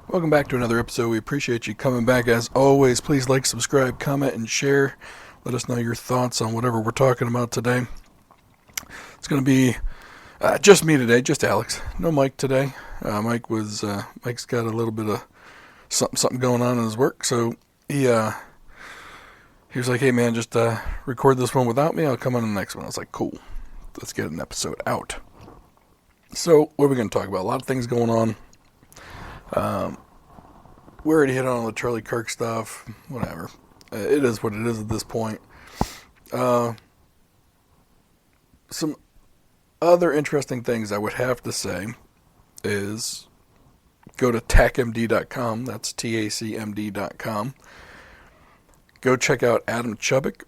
Welcome back to another episode. We appreciate you coming back as always. Please like, subscribe, comment, and share. Let us know your thoughts on whatever we're talking about today. It's going to be just me today, just Alex. No Mike today. Mike's got a little bit of something going on in his work, so he was like, "Hey man, just record this one without me. I'll come on the next one." I was like, "Cool, let's get an episode out." So what are we going to talk about? A lot of things going on. We already hit on all the Charlie Kirk stuff. Whatever. It is what it is at this point. Some other interesting things I would have to say is go to tacmd.com. That's TACMD.com. Go check out Adam Chubbuck.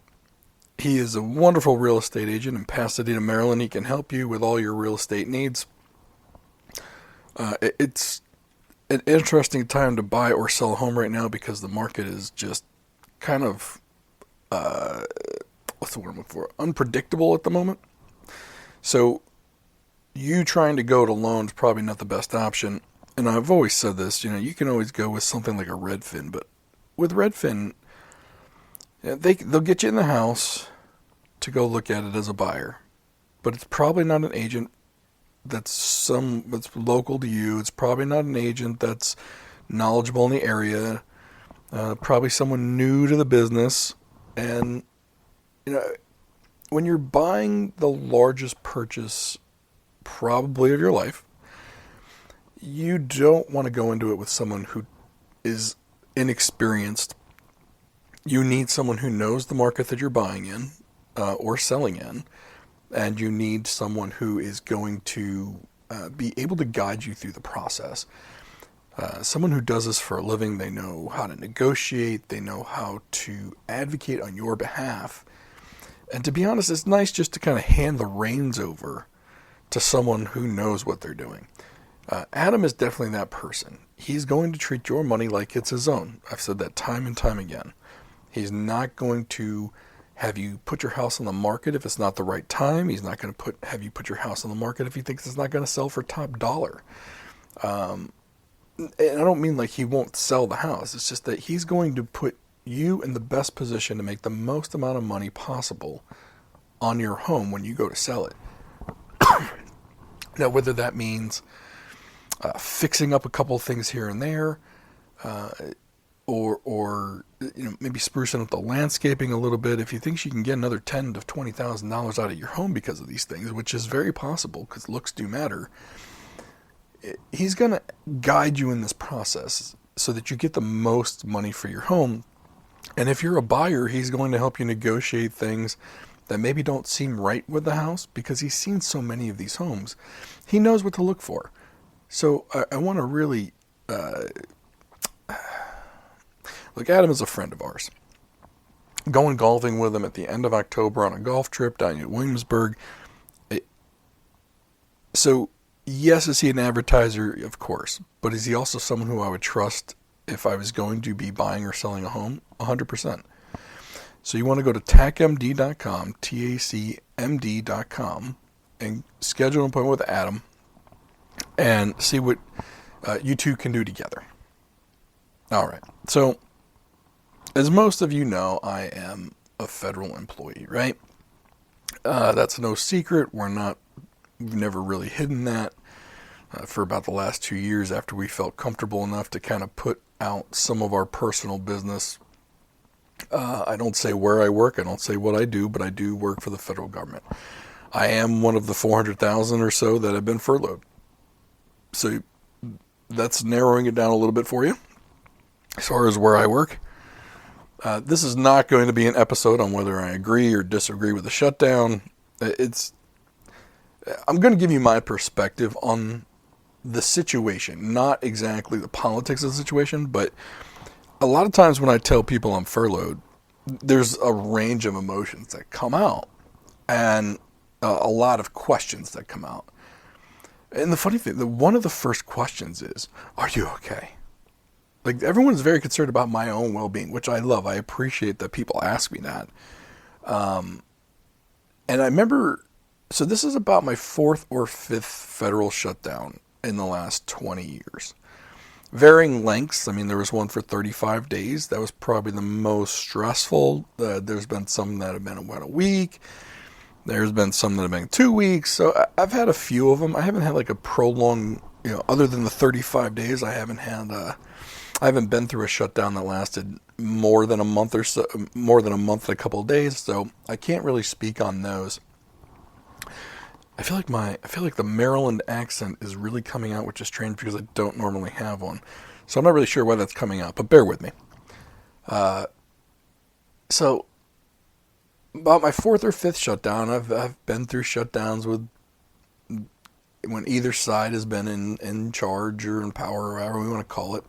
He is a wonderful real estate agent in Pasadena, Maryland. He can help you with all your real estate needs. It's an interesting time to buy or sell a home right now because the market is just kind of, what's the word I'm looking for? Unpredictable at the moment. So you trying to go to loan is probably not the best option. And I've always said this, you can always go with something like a Redfin, but with Redfin, they'll get you in the house to go look at it as a buyer, but it's probably not an agent that's local to you. It's probably not an agent that's knowledgeable in the area. Probably someone new to the business. And when you're buying the largest purchase probably of your life, you don't want to go into it with someone who is inexperienced. You need someone who knows the market that you're buying in or selling in. And you need someone who is going to be able to guide you through the process. Someone who does this for a living, they know how to negotiate, they know how to advocate on your behalf. And to be honest, it's nice just to kind of hand the reins over to someone who knows what they're doing. Adam is definitely that person. He's going to treat your money like it's his own. I've said that time and time again. He's not going to have you put your house on the market if it's not the right time. He's not going to have you put your house on the market if he thinks it's not going to sell for top dollar. And I don't mean like he won't sell the house. It's just that he's going to put you in the best position to make the most amount of money possible on your home when you go to sell it. Now, whether that means fixing up a couple of things here and there, or maybe sprucing up the landscaping a little bit. If you think you can get another $10,000 to $20,000 out of your home because of these things, which is very possible because looks do matter, he's going to guide you in this process so that you get the most money for your home. And if you're a buyer, he's going to help you negotiate things that maybe don't seem right with the house because he's seen so many of these homes. He knows what to look for. So I want to really... Look, Adam is a friend of ours. Going golfing with him at the end of October on a golf trip down in Williamsburg. So, yes, is he an advertiser? Of course. But is he also someone who I would trust if I was going to be buying or selling a home? 100%. So you want to go to tacmd.com, TACMD.com, and schedule an appointment with Adam and see what you two can do together. All right. So, as most of you know, I am a federal employee, right? That's no secret. We've never really hidden that for about the last 2 years after we felt comfortable enough to kind of put out some of our personal business. I don't say where I work. I don't say what I do, but I do work for the federal government. I am one of the 400,000 or so that have been furloughed. So that's narrowing it down a little bit for you as far as where I work. This is not going to be an episode on whether I agree or disagree with the shutdown. I'm going to give you my perspective on the situation, not exactly the politics of the situation, but a lot of times when I tell people I'm furloughed, there's a range of emotions that come out and a lot of questions that come out. And the funny thing, one of the first questions is, are you okay? Like, everyone's very concerned about my own well-being, which I love. I appreciate that people ask me that. And I remember, so this is about my fourth or fifth federal shutdown in the last 20 years. Varying lengths. I mean, there was one for 35 days. That was probably the most stressful. There's been some that have been about a week. There's been some that have been 2 weeks. So I've had a few of them. I haven't had like a prolonged, other than the 35 days, I haven't had, I haven't been through a shutdown that lasted more than a month or so, more than a month and a couple of days. So I can't really speak on those. I feel like the Maryland accent is really coming out, which is strange because I don't normally have one. So I'm not really sure why that's coming out, but bear with me. So about my fourth or fifth shutdown, I've been through shutdowns with when either side has been in charge or in power, or however we want to call it.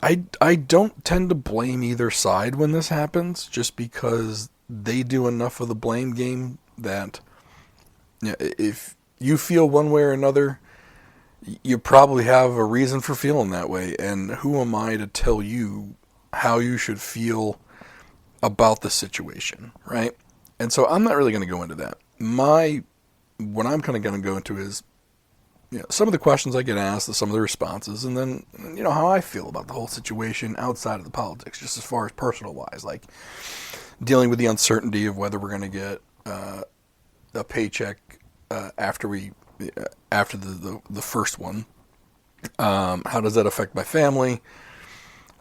I don't tend to blame either side when this happens, just because they do enough of the blame game that if you feel one way or another, you probably have a reason for feeling that way. And who am I to tell you how you should feel about the situation, right? And so I'm not really going to go into that. What I'm kind of going to go into is some of the questions I get asked, some of the responses, and then how I feel about the whole situation outside of the politics, just as far as personal wise, like dealing with the uncertainty of whether we're going to get a paycheck after the first one. How does that affect my family?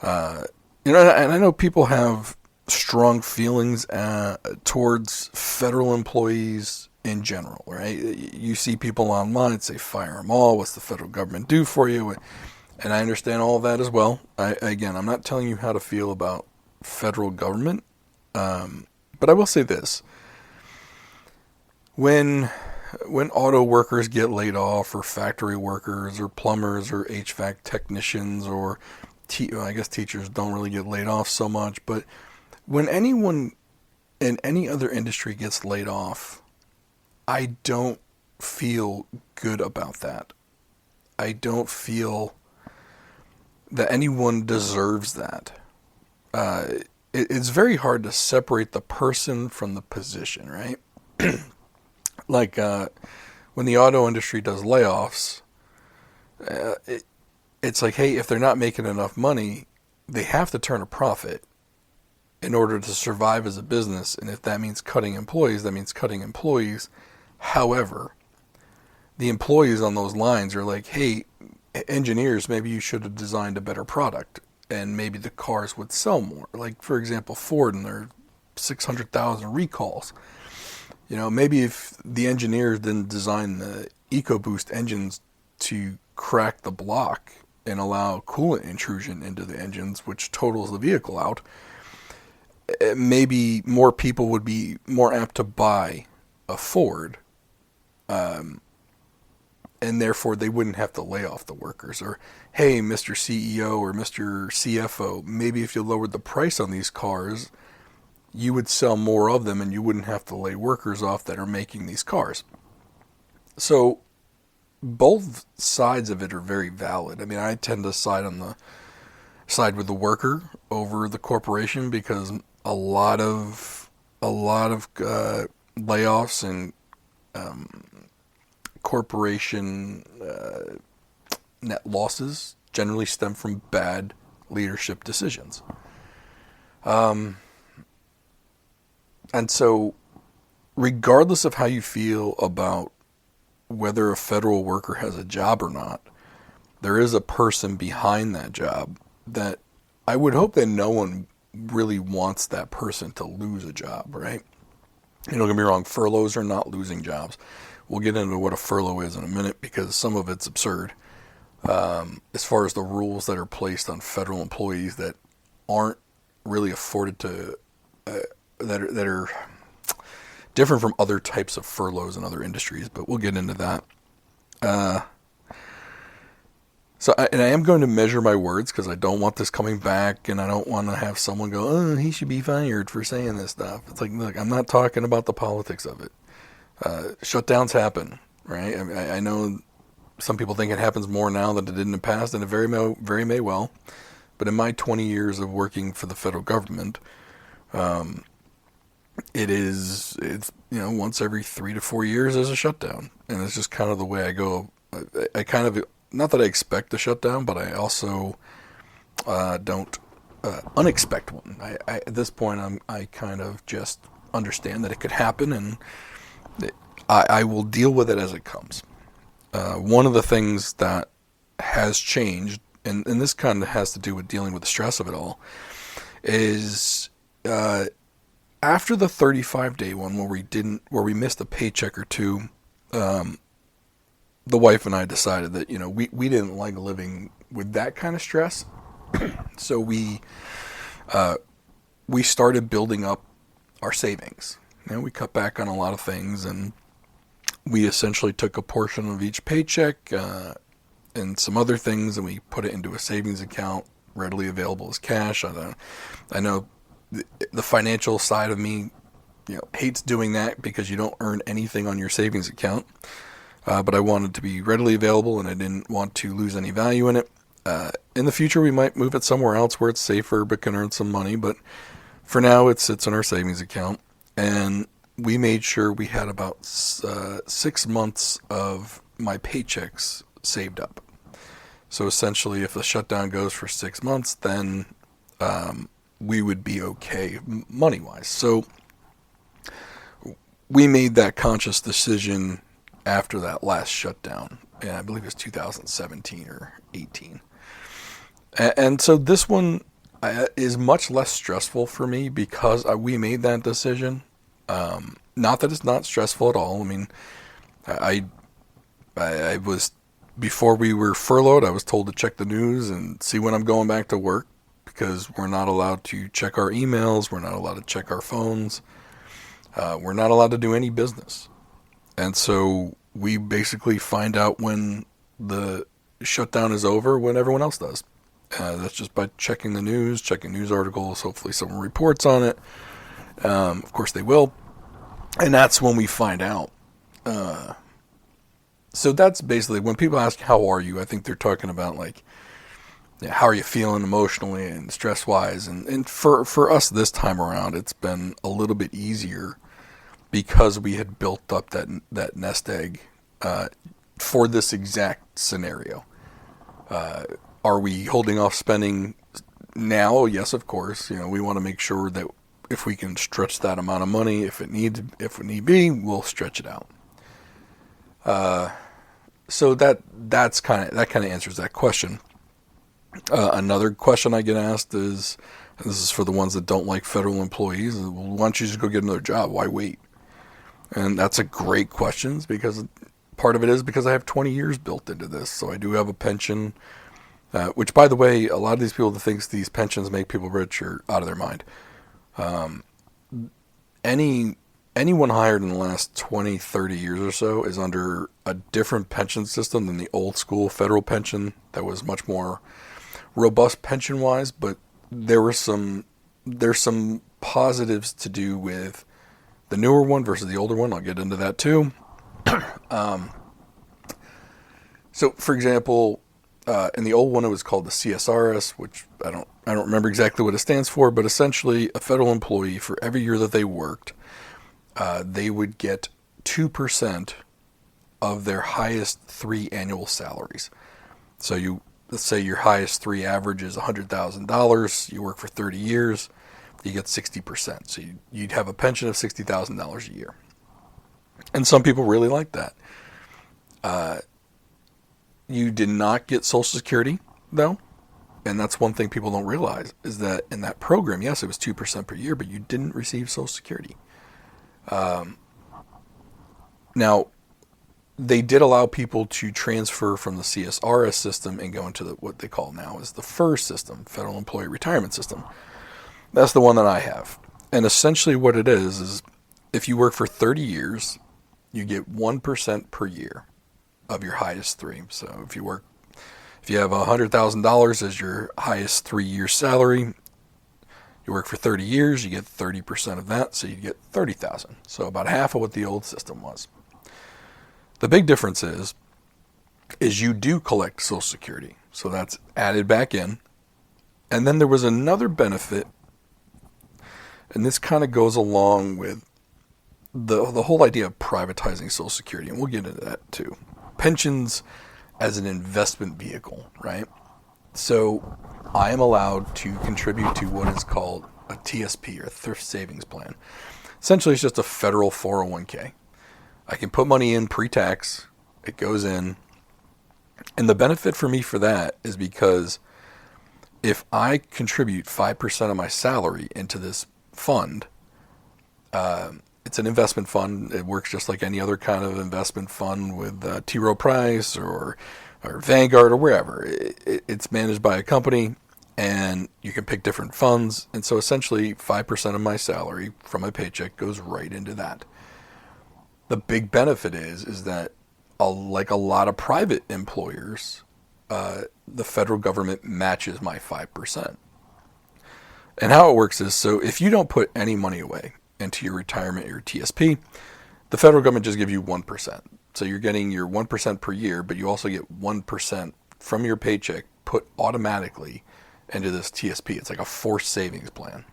And I know people have strong feelings towards federal employees in general, right? You see people online say, fire them all. What's the federal government do for you? And I understand all of that as well. Again, I'm not telling you how to feel about federal government. But I will say this. When auto workers get laid off, or factory workers, or plumbers, or HVAC technicians, or I guess teachers don't really get laid off so much, but when anyone in any other industry gets laid off, I don't feel good about that. I don't feel that anyone deserves that. It's very hard to separate the person from the position, right? Like when the auto industry does layoffs, it's like, hey, if they're not making enough money, they have to turn a profit in order to survive as a business. And if that means cutting employees, that means cutting employees. However, the employees on those lines are like, hey, engineers, maybe you should have designed a better product, and maybe the cars would sell more. Like, for example, Ford and their 600,000 recalls. Maybe if the engineers didn't design the EcoBoost engines to crack the block and allow coolant intrusion into the engines, which totals the vehicle out, maybe more people would be more apt to buy a Ford, and therefore they wouldn't have to lay off the workers. Or, hey, Mr. CEO or Mr. CFO, maybe if you lowered the price on these cars, you would sell more of them and you wouldn't have to lay workers off that are making these cars. So both sides of it are very valid. I mean, I tend to side with the worker over the corporation, because a lot of layoffs and corporation net losses generally stem from bad leadership decisions. And so, regardless of how you feel about whether a federal worker has a job or not, there is a person behind that job that I would hope that no one really wants that person to lose a job, right? Don't get me wrong, furloughs are not losing jobs. We'll get into what a furlough is in a minute, because some of it's absurd. As far as the rules that are placed on federal employees that aren't really afforded to, that are different from other types of furloughs in other industries, but we'll get into that. And I am going to measure my words, because I don't want this coming back, and I don't want to have someone go, oh, he should be fired for saying this stuff. It's like, look, I'm not talking about the politics of it. Shutdowns happen, right? I know some people think it happens more now than it did in the past, and it very may well. But in my 20 years of working for the federal government, it's once every 3 to 4 years there's a shutdown, and it's just kind of the way I go. I kind of not that I expect the shutdown, but I also don't unexpect one. At this point, I kind of just understand that it could happen, and I will deal with it as it comes. One of the things that has changed, and this kind of has to do with dealing with the stress of it all, is after the 35-day one where we missed a paycheck or two. The wife and I decided that we didn't like living with that kind of stress, so we started building up our savings. We cut back on a lot of things, and we essentially took a portion of each paycheck and some other things, and we put it into a savings account, readily available as cash. I know the financial side of me, hates doing that because you don't earn anything on your savings account. But I wanted to be readily available, and I didn't want to lose any value in it. In the future, we might move it somewhere else where it's safer but can earn some money. But for now, it sits in our savings account. And we made sure we had about 6 months of my paychecks saved up. So essentially, if the shutdown goes for 6 months, then we would be okay money-wise. So we made that conscious decision after that last shutdown, and I believe it was 2017 or 18. And so this one is much less stressful for me because we made that decision. Not that it's not stressful at all. I mean, I was, before we were furloughed, I was told to check the news and see when I'm going back to work, because we're not allowed to check our emails, we're not allowed to check our phones, we're not allowed to do any business. And so we basically find out when the shutdown is over when everyone else does. That's just by checking the news, checking news articles. Hopefully someone reports on it. Of course they will. And that's when we find out. So that's basically, when people ask, how are you? I think they're talking about how are you feeling emotionally and stress-wise. And for us this time around, it's been a little bit easier, because we had built up that nest egg for this exact scenario. Are we holding off spending now? Yes, of course. We want to make sure that if we can stretch that amount of money, if it need be, we'll stretch it out. So that kind of answers that question. Another question I get asked is, and this is for the ones that don't like federal employees, well, why don't you just go get another job? Why wait? And that's a great question, because part of it is because I have 20 years built into this. So I do have a pension, which, by the way, a lot of these people that think these pensions make people rich are out of their mind. Anyone hired in the last 20, 30 years or so is under a different pension system than the old school federal pension that was much more robust pension-wise, but there's some positives to do with the newer one versus the older one. I'll get into that too. So, for example, in the old one, it was called the CSRS, which I don't remember exactly what it stands for, but essentially, a federal employee, for every year that they worked, they would get 2% of their highest 3 annual salaries. So let's say your highest 3 average is $100,000. You work for 30 years. You get 60%. So you'd have a pension of $60,000 a year. And some people really like that. You did not get Social Security, though. And that's one thing people don't realize, is that in that program, yes, it was 2% per year, but you didn't receive Social Security. Now, they did allow people to transfer from the CSRS system and go into what they call now is the FER system, Federal Employee Retirement System. That's the one that I have. And essentially what it is if you work for 30 years, you get 1% per year of your highest 3. So if you have $100,000 as your highest 3-year salary, you work for 30 years, you get 30% of that, so you get $30,000. So about half of what the old system was. The big difference is you do collect Social Security. So that's added back in. And then there was another benefit, and this kind of goes along with the whole idea of privatizing Social Security, and we'll get into that too. Pensions as an investment vehicle, right? So I am allowed to contribute to what is called a TSP, or thrift savings plan. Essentially, it's just a federal 401k. I can put money in pre-tax, it goes in, and the benefit for me for that is because if I contribute 5% of my salary into this fund, it's an investment fund. It works just like any other kind of investment fund with T. Rowe Price or Vanguard or wherever. It's managed by a company, and you can pick different funds. And so essentially 5% of my salary from my paycheck goes right into that. The big benefit is that like a lot of private employers, the federal government matches my 5%. And how it works is, so if you don't put any money away into your retirement, your TSP, the federal government just gives you 1%. So you're getting your 1% per year, but you also get 1% from your paycheck put automatically into this TSP. It's like a forced savings plan.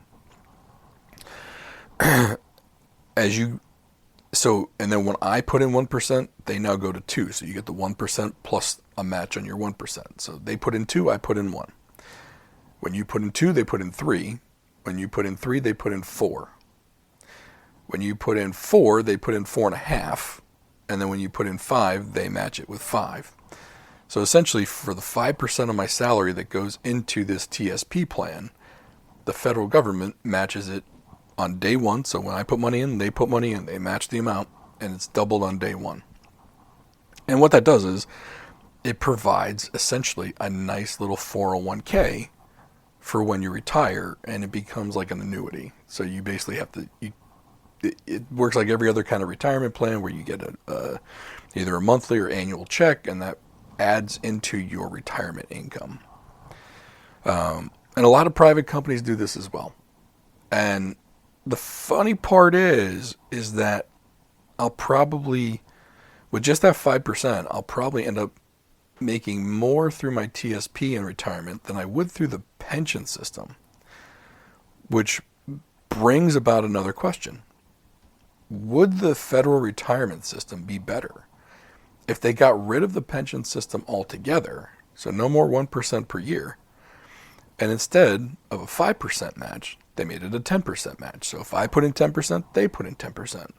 And then when I put in 1%, they now go to 2. So you get the 1% plus a match on your 1%. So they put in 2, I put in 1. When you put in 2, they put in 3. When you put in 3, they put in 4. When you put in 4, they put in 4.5. And then when you put in 5, they match it with 5. So essentially, for the 5% of my salary that goes into this TSP plan, the federal government matches it on day one. So when I put money in, they put money in, they match the amount, and it's doubled on day one. And what that does is it provides essentially a nice little 401k for when you retire, and it becomes like an annuity. So you basically have to, it works like every other kind of retirement plan where you get either a monthly or annual check, and that adds into your retirement income. And a lot of private companies do this as well. And the funny part is that I'll probably, with just that 5%, I'll probably end up making more through my TSP in retirement than I would through the pension system, which brings about another question. Would the federal retirement system be better if they got rid of the pension system altogether, so no more 1% per year, and instead of a 5% match, they made it a 10% match? So if I put in 10%, they put in 10%.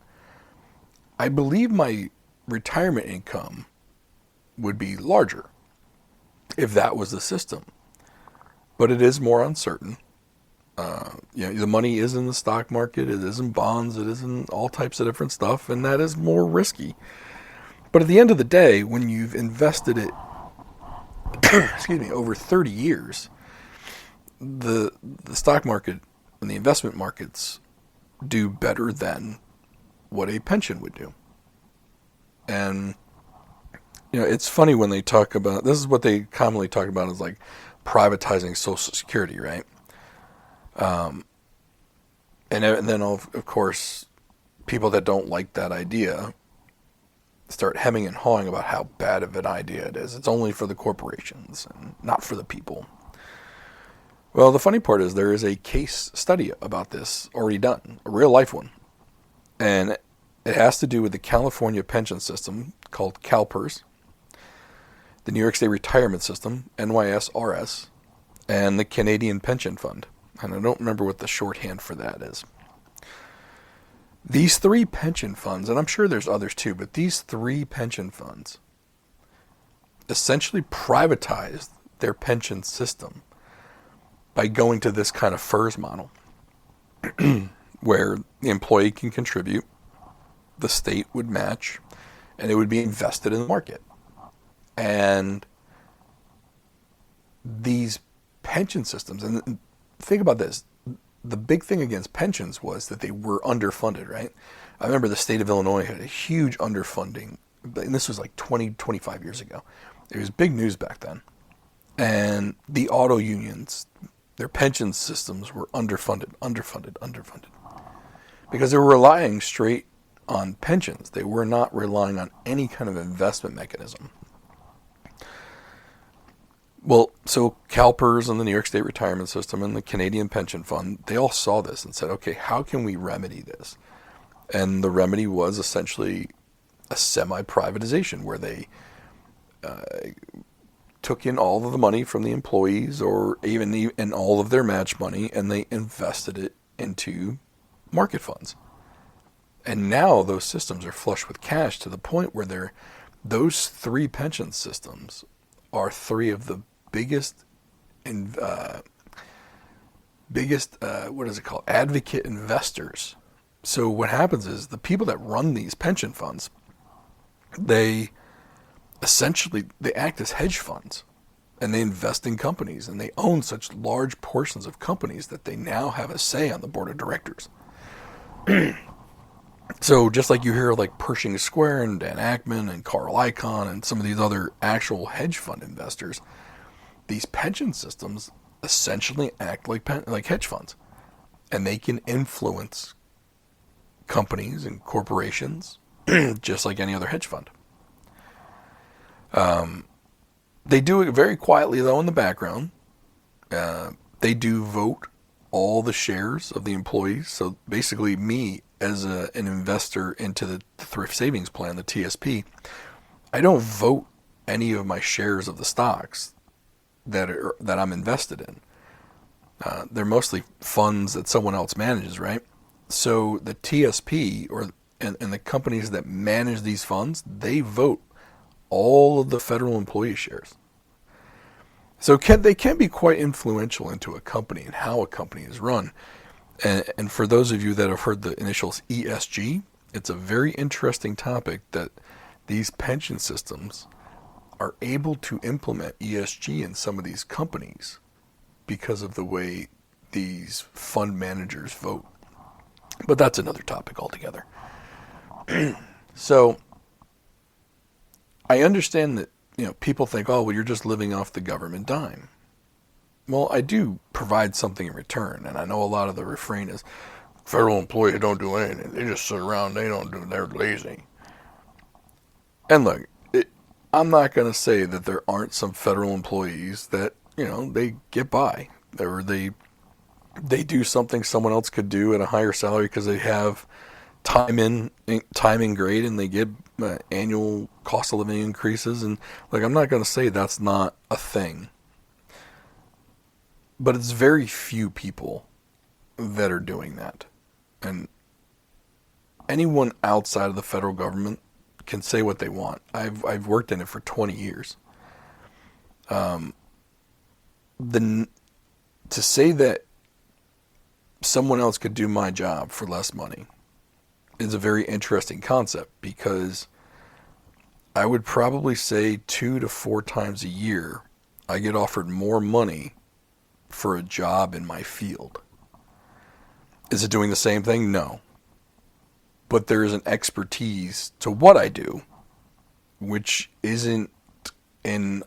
I believe my retirement income would be larger if that was the system. But it is more uncertain. The money is in the stock market, it is in bonds, it is in all types of different stuff, and that is more risky. But at the end of the day, when you've invested it, over 30 years, the stock market and the investment markets do better than what a pension would do. And it's funny when they talk about, this is what they commonly talk about, is like privatizing Social Security, right? And then of course, people that don't like that idea start hemming and hawing about how bad of an idea it is. It's only for the corporations and not for the people. Well, the funny part is there is a case study about this already done, a real life one. And it has to do with the California pension system called CalPERS, the New York State Retirement System, NYSRS, and the Canadian Pension Fund. And I don't remember what the shorthand for that is. These three pension funds, and I'm sure there's others too, but these three pension funds essentially privatized their pension system by going to this kind of FERS model where the employee can contribute, the state would match, and it would be invested in the market. And these pension systems, and think about this, the big thing against pensions was that they were underfunded, right? I remember the state of Illinois had a huge underfunding, and this was like 20, 25 years ago. It was big news back then. And the auto unions, their pension systems were underfunded. Because they were relying straight on pensions. They were not relying on any kind of investment mechanism. Well, so CalPERS and the New York State Retirement System and the Canadian Pension Fund, they all saw this and said, okay, how can we remedy this? And the remedy was essentially a semi-privatization where they took in all of the money from the employees, or even in all of their match money, and they invested it into market funds. And now those systems are flush with cash to the point where those three pension systems are three of the biggest what is it called, advocate investors. So what happens is the people that run these pension funds, they act as hedge funds, and they invest in companies, and they own such large portions of companies that they now have a say on the board of directors. So just like you hear like Pershing Square and Dan Ackman and Carl Icahn and some of these other actual hedge fund investors, these pension systems essentially act like hedge funds, and they can influence companies and corporations just like any other hedge fund. They do it very quietly, though, in the background. They do vote all the shares of the employees. So basically, me as an investor into the thrift savings plan, the TSP, I don't vote any of my shares of the stocks that I'm invested in. They're mostly funds that someone else manages, right? So the TSP and the companies that manage these funds, they vote all of the federal employee shares. So they can be quite influential into a company and how a company is run. And for those of you that have heard the initials ESG, it's a very interesting topic that these pension systems are able to implement ESG in some of these companies because of the way these fund managers vote. But that's another topic altogether. So I understand that, people think, oh, well, you're just living off the government dime. Well, I do provide something in return, and I know a lot of the refrain is, federal employees don't do anything. They just sit around. They're lazy. And look, I'm not going to say that there aren't some federal employees that, they get by, or they do something someone else could do at a higher salary because they have time in grade, and they get annual cost of living increases. And I'm not going to say that's not a thing, but it's very few people that are doing that. And anyone outside of the federal government can say what they want. I've worked in it for 20 years. To say that someone else could do my job for less money is a very interesting concept, because I would probably say 2 to 4 times a year I get offered more money for a job in my field. Is it doing the same thing? No. But there is an expertise to what I do, which isn't in,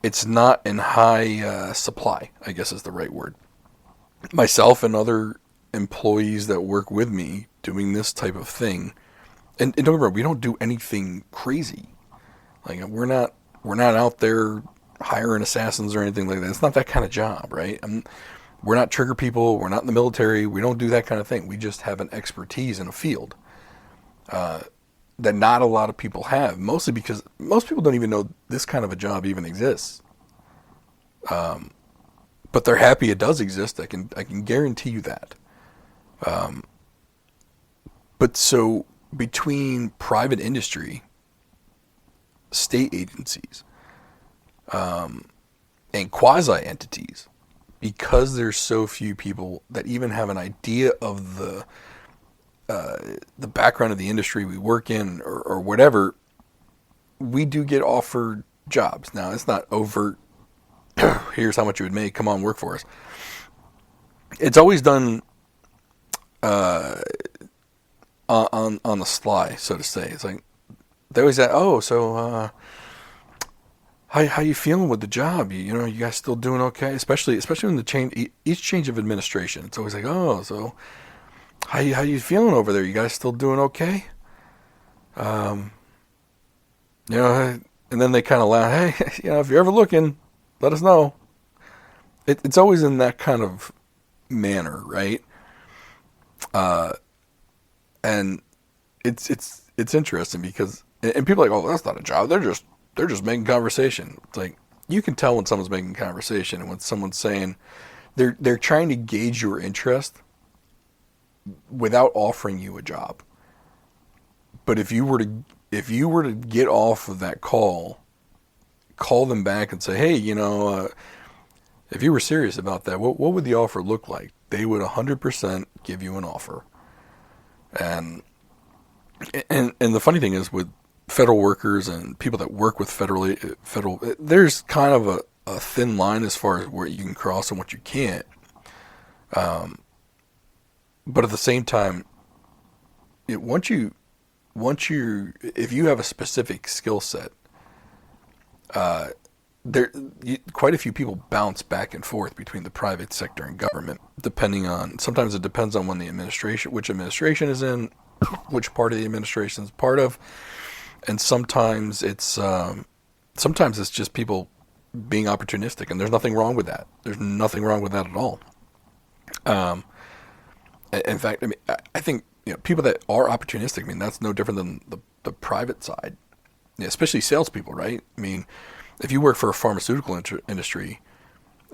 it's not in high supply, I guess is the right word. Myself and other employees that work with me doing this type of thing, and don't remember, we don't do anything crazy. We're not out there hiring assassins or anything like that. It's not that kind of job, right? We're not trigger people. We're not in the military. We don't do that kind of thing. We just have an expertise in a field that not a lot of people have, mostly because most people don't even know this kind of a job even exists. But they're happy it does exist. I can guarantee you that. But so between private industry, state agencies, and quasi-entities, because there's so few people that even have an idea of the background of the industry we work in, or whatever, we do get offered jobs. Now, it's not overt, here's how much you would make, come on, work for us. It's always done on the sly, so to say. It's like, they always say, oh, so how you feeling with the job? You guys still doing okay? Especially when each change of administration. It's always like, oh, so how you feeling over there? You guys still doing okay? And then they kind of laugh. Hey, if you're ever looking, let us know. It's always in that kind of manner, right? And it's interesting because And people are like, oh, that's not a job. They're just making conversation. It's like you can tell when someone's making conversation and when someone's saying they're trying to gauge your interest without offering you a job. But if you were to get off of that call them back and say, hey, if you were serious about that, what would the offer look like? They would 100% give you an offer. And the funny thing is with federal workers and people that work with federal, there's kind of a thin line as far as where you can cross and what you can't. But at the same time, once you if you have a specific skill set, quite a few people bounce back and forth between the private sector and government, depending on. Sometimes it depends on which administration is in, which part of the administration is part of, and sometimes it's just people being opportunistic, and there's nothing wrong with that. There's nothing wrong with that at all. In fact, I mean, I think people that are opportunistic. I mean, that's no different than the private side, especially salespeople, right? I mean, if you work for a pharmaceutical industry,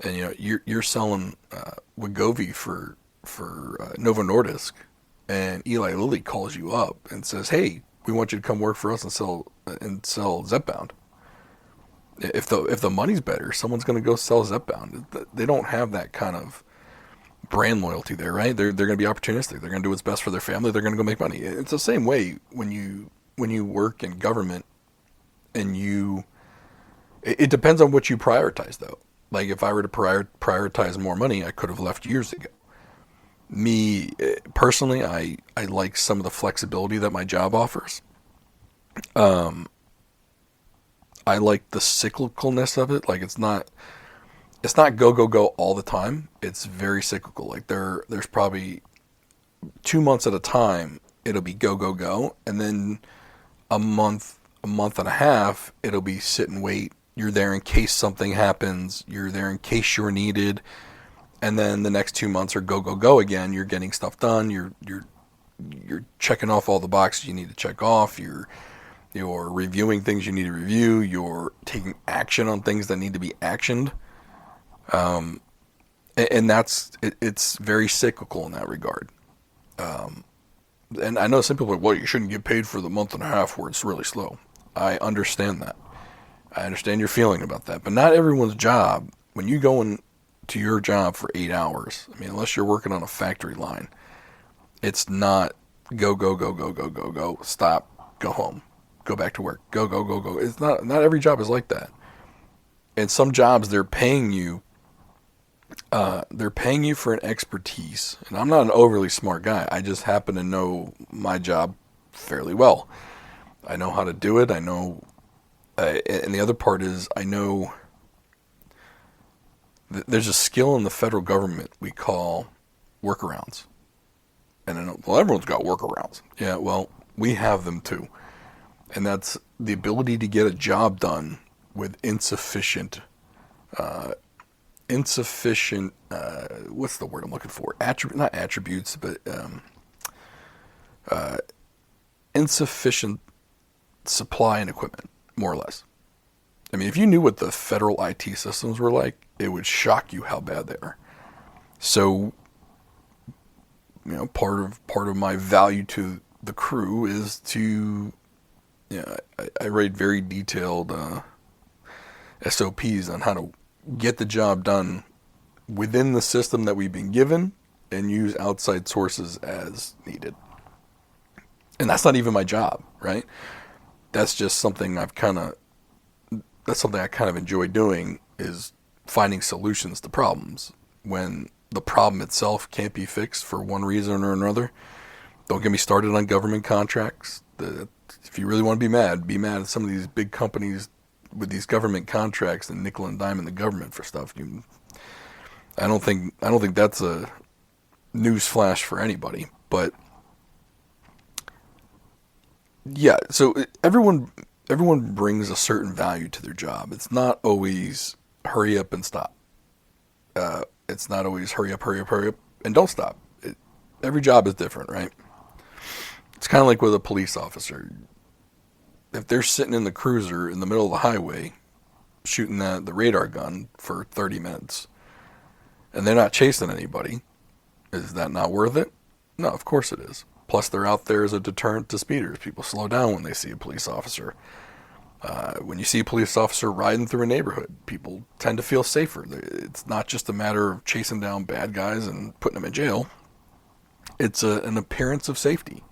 and you're selling Wegovy for Novo Nordisk, and Eli Lilly calls you up and says, "Hey, we want you to come work for us and sell Zepbound." If the money's better, someone's going to go sell Zepbound. They don't have that kind of brand loyalty there, right? They're going to be opportunistic. They're going to do what's best for their family. They're going to go make money. It's the same way when you work in government, and it depends on what you prioritize, though. Like if I were to prioritize more money, I could have left years ago. Me personally, I like some of the flexibility that my job offers. I like the cyclicalness of it. Like it's not go go go all the time. It's very cyclical. Like there's probably 2 months at a time it'll be go go go, and then a month and a half it'll be sit and wait. You're there in case something happens. You're there in case you're needed. And then the next 2 months are go go go again. You're getting stuff done. You're checking off all the boxes you need to check off. You're reviewing things you need to review. You're taking action on things that need to be actioned. And it's very cyclical in that regard. And I know some people are like, well, you shouldn't get paid for the month and a half where it's really slow. I understand that. I understand your feeling about that. But not everyone's job, when you go into your job for 8 hours, I mean, unless you're working on a factory line, it's not go, go, go, go, go, go, go, stop, go home, go back to work, go, go, go, go. It's not every job is like that. And some jobs, they're paying you for an expertise. And I'm not an overly smart guy. I just happen to know my job fairly well. I know how to do it. I know, and the other part is I know there's a skill in the federal government we call workarounds. And I know, well, everyone's got workarounds. Yeah, well, we have them too. And that's the ability to get a job done with insufficient, what's the word I'm looking for? Not attributes, but insufficient supply and equipment, more or less. I mean, if you knew what the federal IT systems were like, it would shock you how bad they are. So, part of my value to the crew is to, I write very detailed SOPs on how to get the job done within the system that we've been given and use outside sources as needed. And that's not even my job, right? That's just something I kind of enjoy doing, is finding solutions to problems. When the problem itself can't be fixed for one reason or another, don't get me started on government contracts. If you really want to be mad at some of these big companies with these government contracts and nickel and dime in the government for stuff. I don't think that's a news flash for anybody. But yeah, so everyone brings a certain value to their job. It's not always hurry up and stop. It's not always hurry up, and don't stop. Every job is different, right? It's kind of like with a police officer. if they're sitting in the cruiser in the middle of the highway shooting the radar gun for 30 minutes and they're not chasing anybody, is that not worth it? No, of course it is. Plus, they're out there as a deterrent to speeders. People slow down when they see a police officer. When you see a police officer riding through a neighborhood, people tend to feel safer. It's not just a matter of chasing down bad guys and putting them in jail. It's an appearance of safety.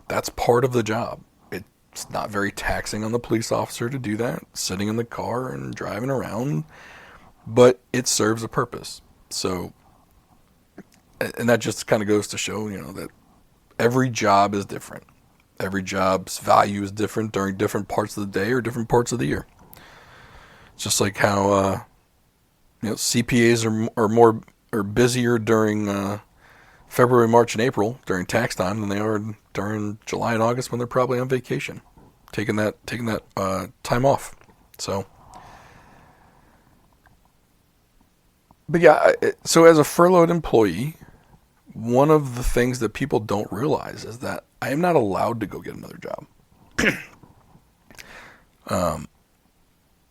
That's part of the job. It's not very taxing on the police officer to do that, sitting in the car and driving around, but it serves a purpose. So, and that just kind of goes to show, that every job is different. Every job's value is different during different parts of the day or different parts of the year. It's just like how CPAs are busier during February, March, and April during tax time than they are during July and August when they're probably on vacation, taking that time off. So, but yeah, so as a furloughed employee, one of the things that people don't realize is that I am not allowed to go get another job.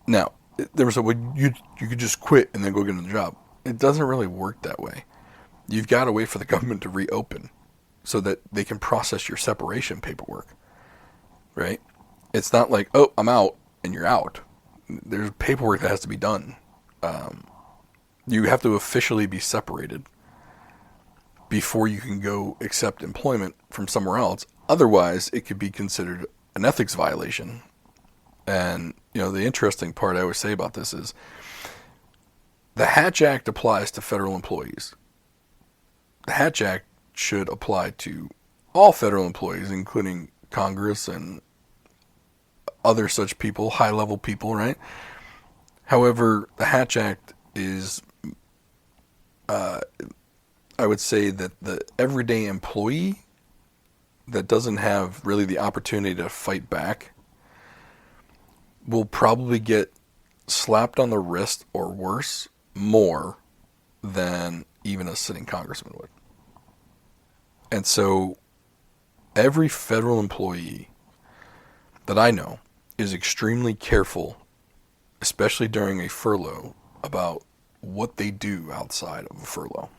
Now, there was you could just quit and then go get another job. It doesn't really work that way. You've got to wait for the government to reopen so that they can process your separation paperwork, right? It's not like, oh, I'm out and you're out. There's paperwork that has to be done. You have to officially be separated before you can go accept employment from somewhere else. Otherwise, it could be considered an ethics violation. And, the interesting part I always say about this is the Hatch Act applies to federal employees. The Hatch Act should apply to all federal employees, including Congress and other such people, high-level people, right? However, the Hatch Act is, I would say that the everyday employee that doesn't have really the opportunity to fight back will probably get slapped on the wrist or worse more than even a sitting congressman would. And so every federal employee that I know is extremely careful, especially during a furlough, about what they do outside of a furlough.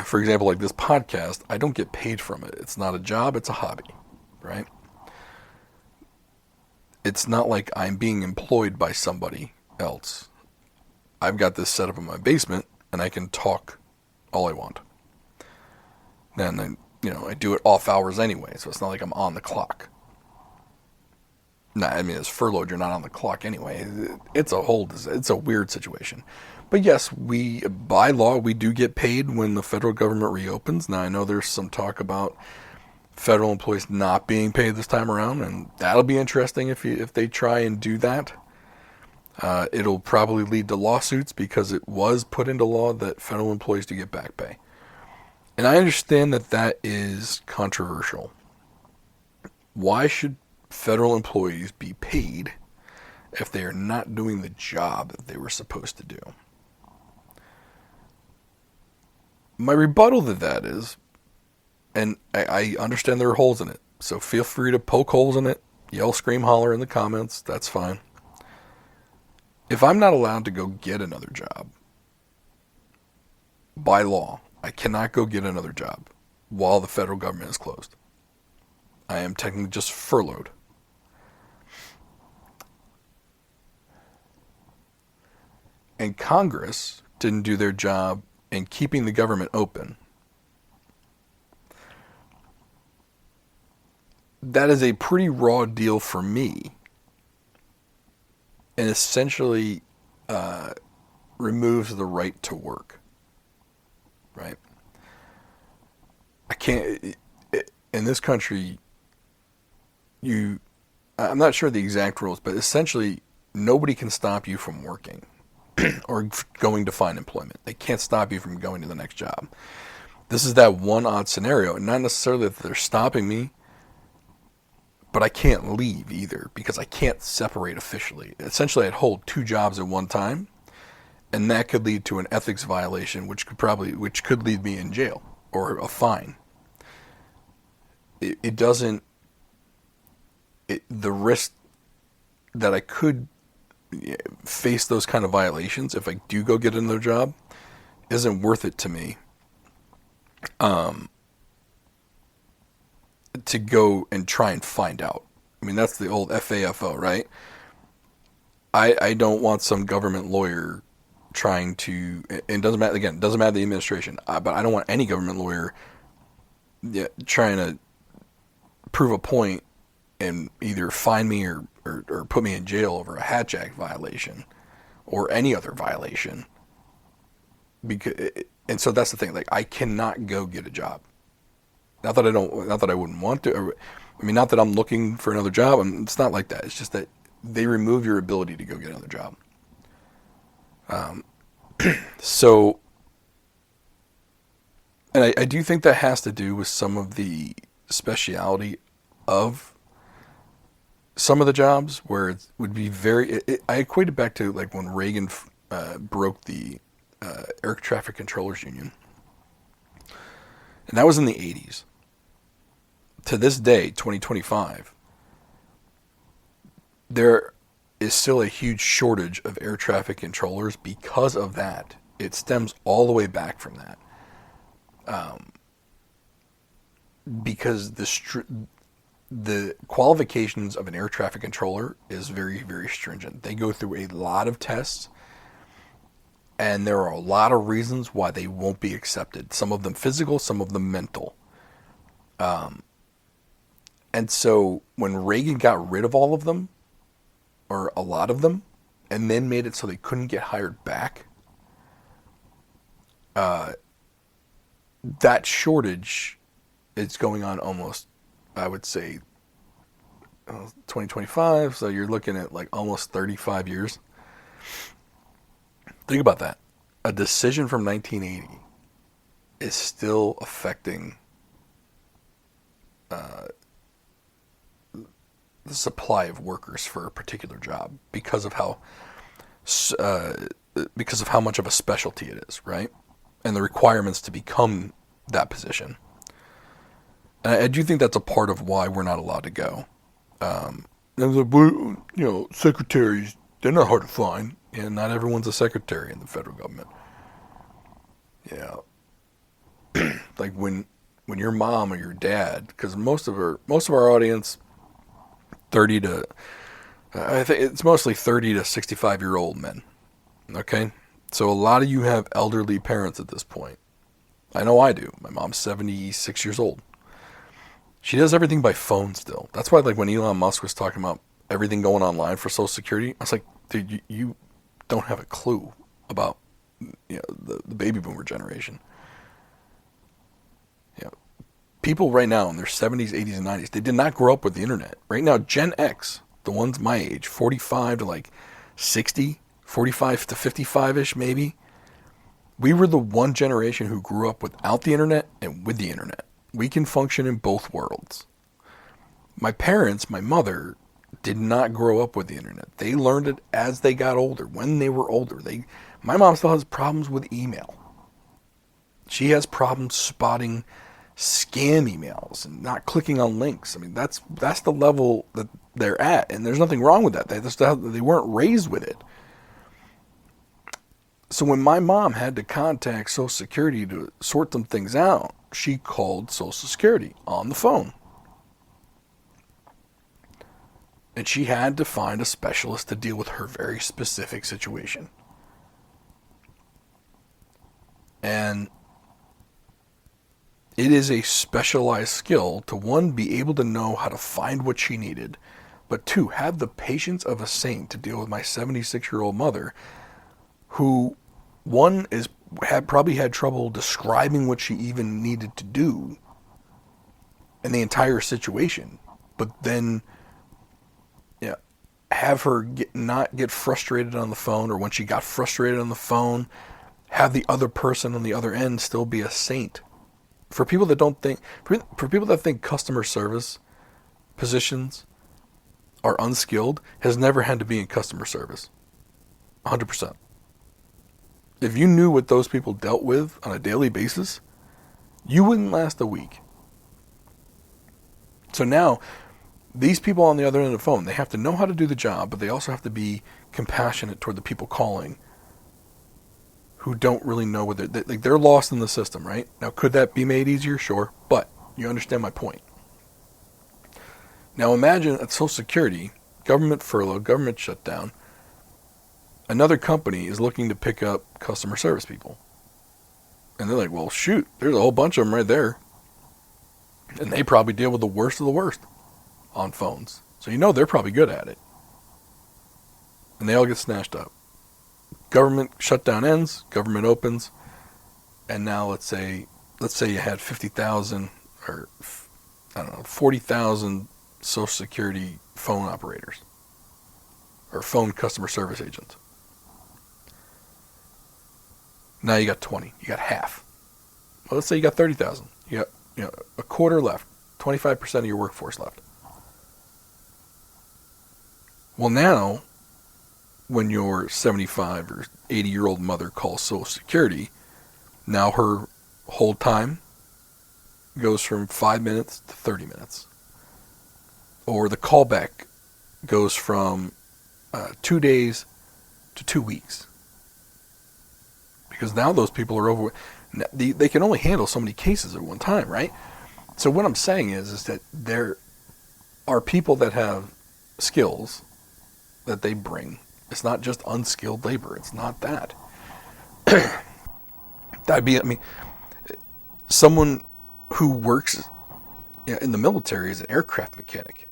For example, like this podcast, I don't get paid from it. It's not a job, it's a hobby, right? It's not like I'm being employed by somebody else. I've got this set up in my basement, and I can talk all I want. And I do it off hours anyway, so it's not like I'm on the clock. As furloughed, you're not on the clock anyway. It's a weird situation. But yes, by law, we do get paid when the federal government reopens. Now, I know there's some talk about federal employees not being paid this time around, and that'll be interesting if they try and do that. It'll probably lead to lawsuits because it was put into law that federal employees do get back pay. And I understand that is controversial. Why should federal employees be paid if they are not doing the job that they were supposed to do? My rebuttal to that is, and I understand there are holes in it, so feel free to poke holes in it, yell, scream, holler in the comments, that's fine. If I'm not allowed to go get another job, by law, I cannot go get another job while the federal government is closed. I am technically just furloughed. And Congress didn't do their job in keeping the government open. That is a pretty raw deal for me, and essentially removes the right to work. Right? I can't, in this country, I'm not sure the exact rules, but essentially nobody can stop you from working or going to find employment. They can't stop you from going to the next job. This is that one odd scenario, and not necessarily that they're stopping me, but I can't leave either because I can't separate officially. Essentially, I'd hold two jobs at one time, and that could lead to an ethics violation, which could lead me in jail or a fine. It doesn't the risk that I could face those kind of violations if I do go get another job isn't worth it to me. To go and try and find out. I mean, that's the old FAFO, right? I don't want some government lawyer trying to, and it doesn't matter, again, it doesn't matter the administration, but I don't want any government lawyer trying to prove a point and either fine me or put me in jail over a Hatch Act violation or any other violation. And so that's the thing, like, I cannot go get a job. Not that I wouldn't want to. I mean, not that I'm looking for another job. It's not like that. It's just that they remove your ability to go get another job. So, and I do think that has to do with some of the speciality of some of the jobs where it would be I equate it back to like when Reagan broke the Air Traffic Controllers Union. And that was in the 80s. To this day, 2025, there is still a huge shortage of air traffic controllers because of that. It stems all the way back from that. Because the qualifications of an air traffic controller is very, very stringent. They go through a lot of tests, and there are a lot of reasons why they won't be accepted. Some of them physical, some of them mental. And so when Reagan got rid of all of them, or a lot of them, and then made it so they couldn't get hired back, that shortage is going on almost, I would say, 2025, so you're looking at like almost 35 years. Think about that. A decision from 1980 is still affecting the supply of workers for a particular job because of how much of a specialty it is, right? And the requirements to become that position. And I do think that's a part of why we're not allowed to go. Secretaries, they're not hard to find. And not everyone's a secretary in the federal government. Yeah. Like when your mom or your dad, because most of our audience, I think it's mostly 30 to 65-year-old men. Okay? So a lot of you have elderly parents at this point. I know I do. My mom's 76 years old. She does everything by phone still. That's why, like, when Elon Musk was talking about everything going online for Social Security, I was like, dude, you don't have a clue about the baby boomer generation. People right now in their 70s, 80s, and 90s, they did not grow up with the internet. Right now, Gen X, the ones my age, 45 to like 60, 45 to 55-ish maybe, we were the one generation who grew up without the internet and with the internet. We can function in both worlds. My parents, my mother, did not grow up with the internet. They learned it as they got older, when they were older. My mom still has problems with email. She has problems spotting scam emails and not clicking on links. I mean, that's the level that they're at, and there's nothing wrong with that. They weren't raised with it. So when my mom had to contact Social Security to sort some things out, she called Social Security on the phone. And she had to find a specialist to deal with her very specific situation. And it is a specialized skill to, one, be able to know how to find what she needed, but two, have the patience of a saint to deal with my 76-year-old mother, who, one, probably had trouble describing what she even needed to do in the entire situation, but then have her not get frustrated on the phone, or when she got frustrated on the phone, have the other person on the other end still be a saint. For people that think customer service positions are unskilled, has never had to be in customer service. 100%. If you knew what those people dealt with on a daily basis, you wouldn't last a week. So now, these people on the other end of the phone, they have to know how to do the job, but they also have to be compassionate toward the people calling who don't really know what they're lost in the system, right? Now, could that be made easier? Sure, but you understand my point. Now, imagine at Social Security, government furlough, government shutdown, another company is looking to pick up customer service people. And they're like, well, shoot, there's a whole bunch of them right there. And they probably deal with the worst of the worst on phones. So you know they're probably good at it. And they all get snatched up. Government shutdown ends, government opens, and now let's say you had 50,000 or I don't know, 40,000 Social Security phone operators or phone customer service agents. Now you got 20, you got half. Well, let's say you got 30,000. You got a quarter left, 25% of your workforce left. Well, now when your 75 or 80-year-old mother calls Social Security, now her hold time goes from 5 minutes to 30 minutes. Or the callback goes from 2 days to 2 weeks. Because now those people are over. They can only handle so many cases at one time, right? So what I'm saying is that there are people that have skills that they bring. It's not just unskilled labor. It's not that. Someone who works in the military as an aircraft mechanic.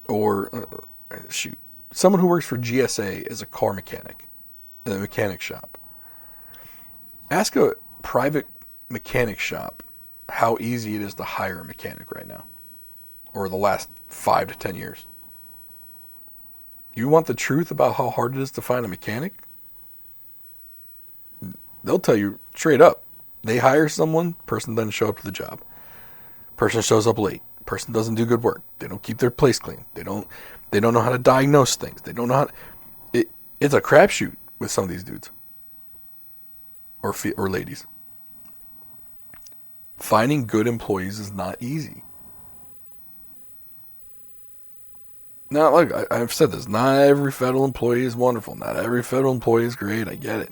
Or, someone who works for GSA as a car mechanic in a mechanic shop. Ask a private mechanic shop how easy it is to hire a mechanic right now. Or the last 5 to 10 years. You want the truth about how hard it is to find a mechanic? They'll tell you straight up. They hire someone, person doesn't show up to the job. Person shows up late. Person doesn't do good work. They don't keep their place clean. They don't know how to diagnose things. They don't know how to, it's a crapshoot with some of these dudes. Or ladies. Finding good employees is not easy. Now, look, I've said this. Not every federal employee is wonderful. Not every federal employee is great. I get it.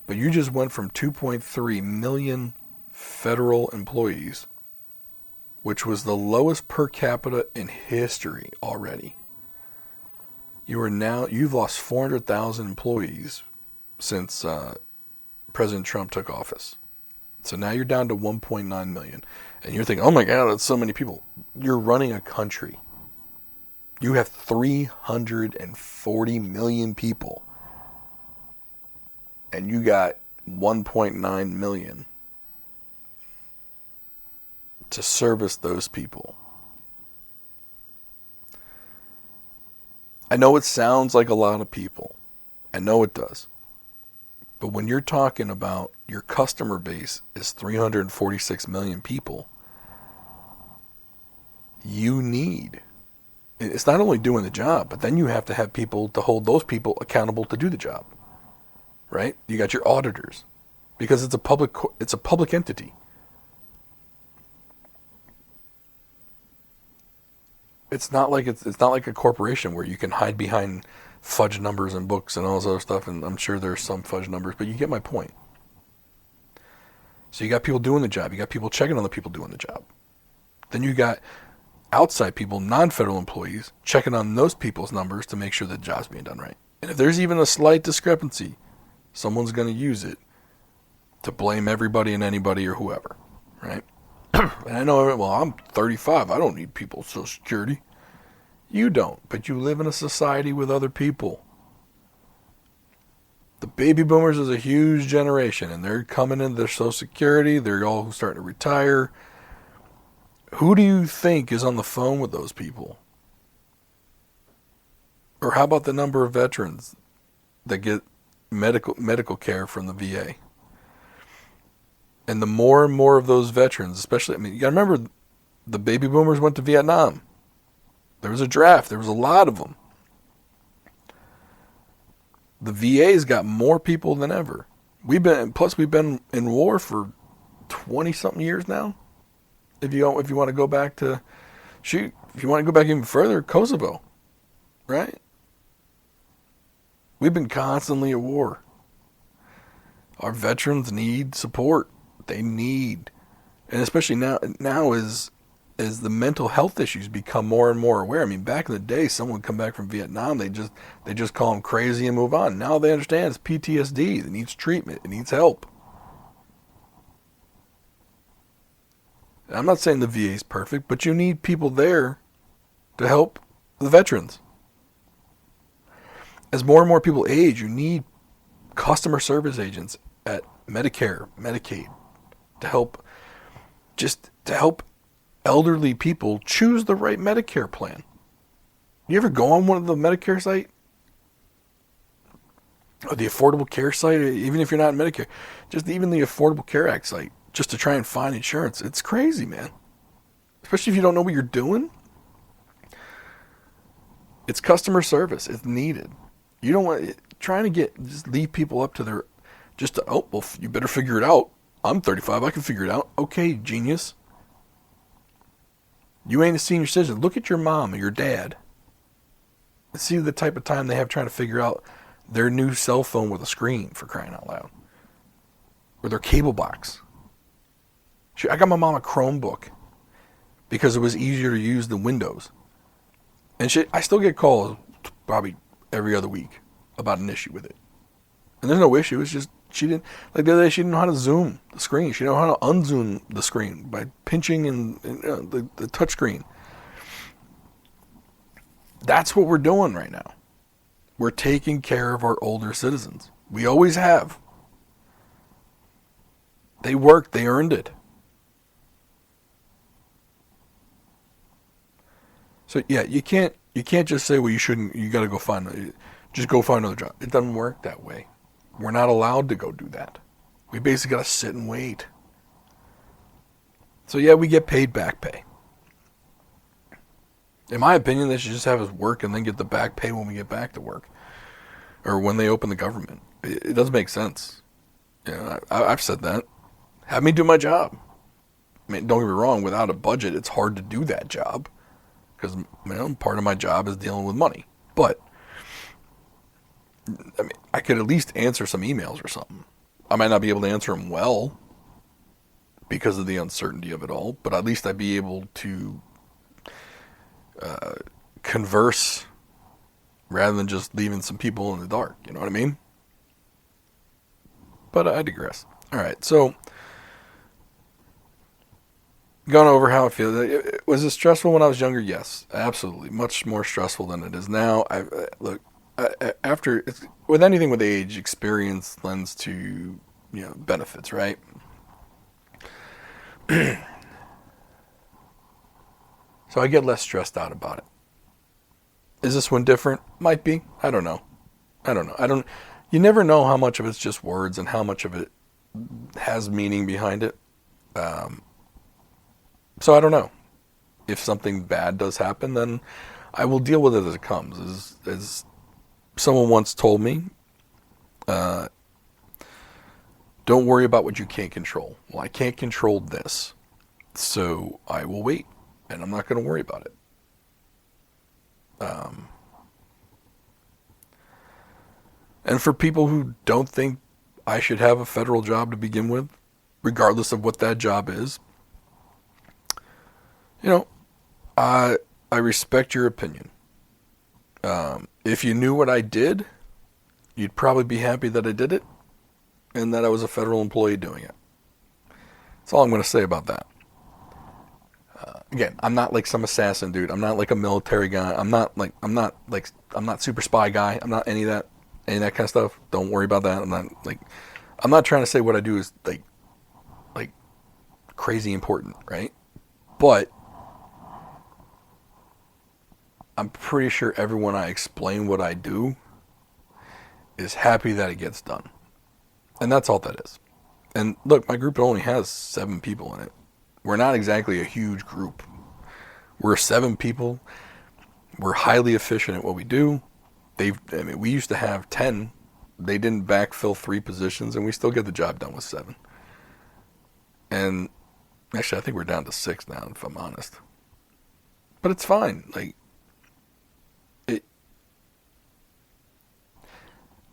But you just went from 2.3 million federal employees, which was the lowest per capita in history already. You've lost 400,000 employees since President Trump took office. So now you're down to 1.9 million. And you're thinking, oh my God, that's so many people. You're running a country. You have 340 million people. And you got 1.9 million to service those people. I know it sounds like a lot of people. I know it does. But when you're talking about your customer base is 346 million people, you need... It's not only doing the job, but then you have to have people to hold those people accountable to do the job. Right? You got your auditors. Because it's a public entity. It's not like a corporation where you can hide behind fudge numbers and books and all this other stuff, and I'm sure there's some fudge numbers, but you get my point. So you got people doing the job. You got people checking on the people doing the job. Then you got outside people, non-federal employees, checking on those people's numbers to make sure the job's being done right. And if there's even a slight discrepancy, someone's going to use it to blame everybody and anybody or whoever, right? And I know, well, I'm 35. I don't need people's Social Security. You don't, but you live in a society with other people. The baby boomers is a huge generation, and they're coming into their Social Security. They're all starting to retire. Who do you think is on the phone with those people? Or how about the number of veterans that get medical care from the VA? And the more and more of those veterans, especially, you got to remember, the baby boomers went to Vietnam. There was a draft. There was a lot of them. The VA's got more people than ever. We've been in war for 20-something years now. If you want to go back to Shoot, if you want to go back even further, Kosovo, right? We've been constantly at war. Our veterans need support. They need, and especially now as the mental health issues become more and more aware. I mean, back in the day, someone would come back from Vietnam, they just call them crazy and move on. Now they understand it's PTSD. It needs treatment. It needs help. And I'm not saying the VA is perfect, but you need people there to help the veterans. As more and more people age, you need customer service agents at Medicare, Medicaid to help elderly people choose the right Medicare plan. You ever go on one of the Medicare site? Or the Affordable Care site, even if you're not in Medicare, just even the Affordable Care Act site, just to try and find insurance. It's crazy, man. Especially if you don't know what you're doing. It's customer service. It's needed. You don't want trying to just leave people up to their, you better figure it out. I'm 35. I can figure it out. Okay, genius. You ain't a senior citizen. Look at your mom or your dad. See the type of time they have trying to figure out their new cell phone with a screen, for crying out loud. Or their cable box. I got my mom a Chromebook because it was easier to use than Windows. And I still get calls probably every other week about an issue with it. And there's no issue. It's just she didn't, like the other day, she didn't know how to zoom the screen. She didn't know how to unzoom the screen by pinching and the touch screen. That's what we're doing right now. We're taking care of our older citizens. We always have. They worked. They earned it. So yeah, you can't just say, well, you shouldn't. You got to go just go find another job. It doesn't work that way. We're not allowed to go do that. We basically got to sit and wait. So yeah, we get paid back pay. In my opinion, they should just have us work and then get the back pay when we get back to work, or when they open the government. It doesn't make sense. I've said that. Have me do my job. I mean, don't get me wrong. Without a budget, it's hard to do that job because part of my job is dealing with money. But I mean, I could at least answer some emails or something. I might not be able to answer them well because of the uncertainty of it all, but at least I'd be able to converse rather than just leaving some people in the dark. You know what I mean? But I digress. All right, so gone over how I feel. Was it stressful when I was younger? Yes, absolutely. Much more stressful than it is now. With anything with age, experience lends to benefits, right? So I get less stressed out about it. Is this one different? Might be. I don't know. You never know how much of it's just words and how much of it has meaning behind it. So I don't know. If something bad does happen, then I will deal with it as it comes. As someone once told me, don't worry about what you can't control. Well, I can't control this, so I will wait, and I'm not going to worry about it. And for people who don't think I should have a federal job to begin with, regardless of what that job is, I respect your opinion. If you knew what I did, you'd probably be happy that I did it and that I was a federal employee doing it. That's all I'm going to say about that. Again, I'm not like some assassin dude. I'm not like a military guy. I'm not super spy guy. I'm not any of that kind of stuff. Don't worry about that. I'm not trying to say what I do is like crazy important, right? But I'm pretty sure everyone I explain what I do is happy that it gets done. And that's all that is. And look, my group only has 7 people in it. We're not exactly a huge group. We're 7 people. We're highly efficient at what we do. We used to have 10. They didn't backfill 3 positions, and we still get the job done with 7. And actually, I think we're down to 6 now, if I'm honest. But it's fine. Like, it.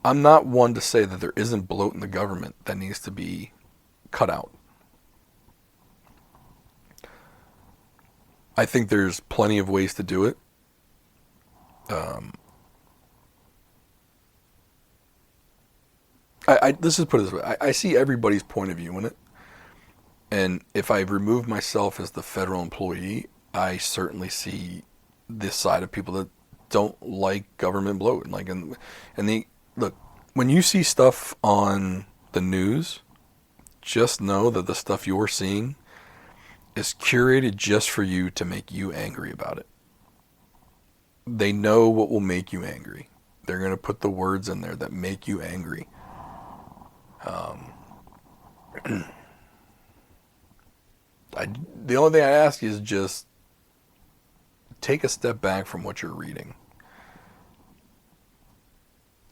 I'm not one to say that there isn't bloat in the government that needs to be cut out. I think there's plenty of ways to do it. Um, let's just put it this way. I see everybody's point of view in it. And if I remove myself as the federal employee, I certainly see this side of people that don't like government bloat. And the look, when you see stuff on the news, just know that the stuff you're seeing is curated just for you to make you angry about it. They know what will make you angry. They're going to put the words in there that make you angry. The only thing I ask you is just take a step back from what you're reading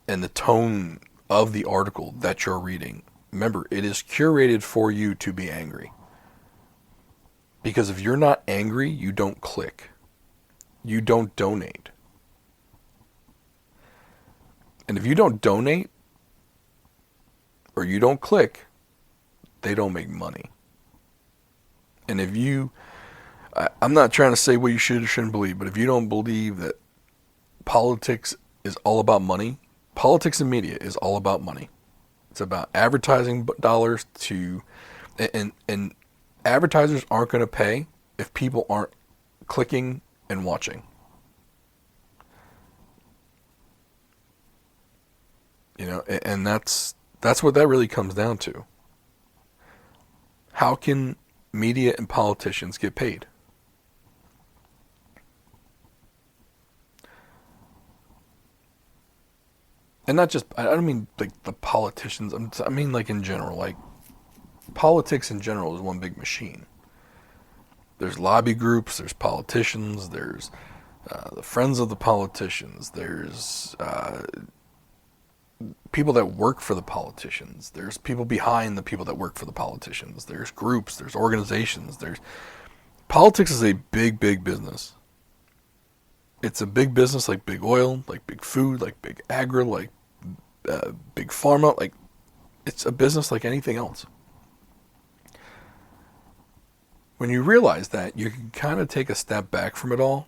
and the tone of the article that you're reading. Remember, it is curated for you to be angry. Because if you're not angry, you don't click. You don't donate. And if you don't donate or you don't click, they don't make money. And if you, I'm not trying to say what you should or shouldn't believe, but if you don't believe that politics is all about money, politics and media is all about money. It's about advertising dollars and advertisers aren't going to pay if people aren't clicking and watching. You know, and that's what that really comes down to. How can media and politicians get paid? And not just, I don't mean like the politicians, I mean like in general, like politics in general is one big machine. There's lobby groups, there's politicians, there's the friends of the politicians, there's people that work for the politicians, there's people behind the people that work for the politicians, there's groups, there's organizations, politics is a big, big business. It's a big business like big oil, like big food, like big agri, like big pharma, like it's a business like anything else. When you realize that, you can kind of take a step back from it all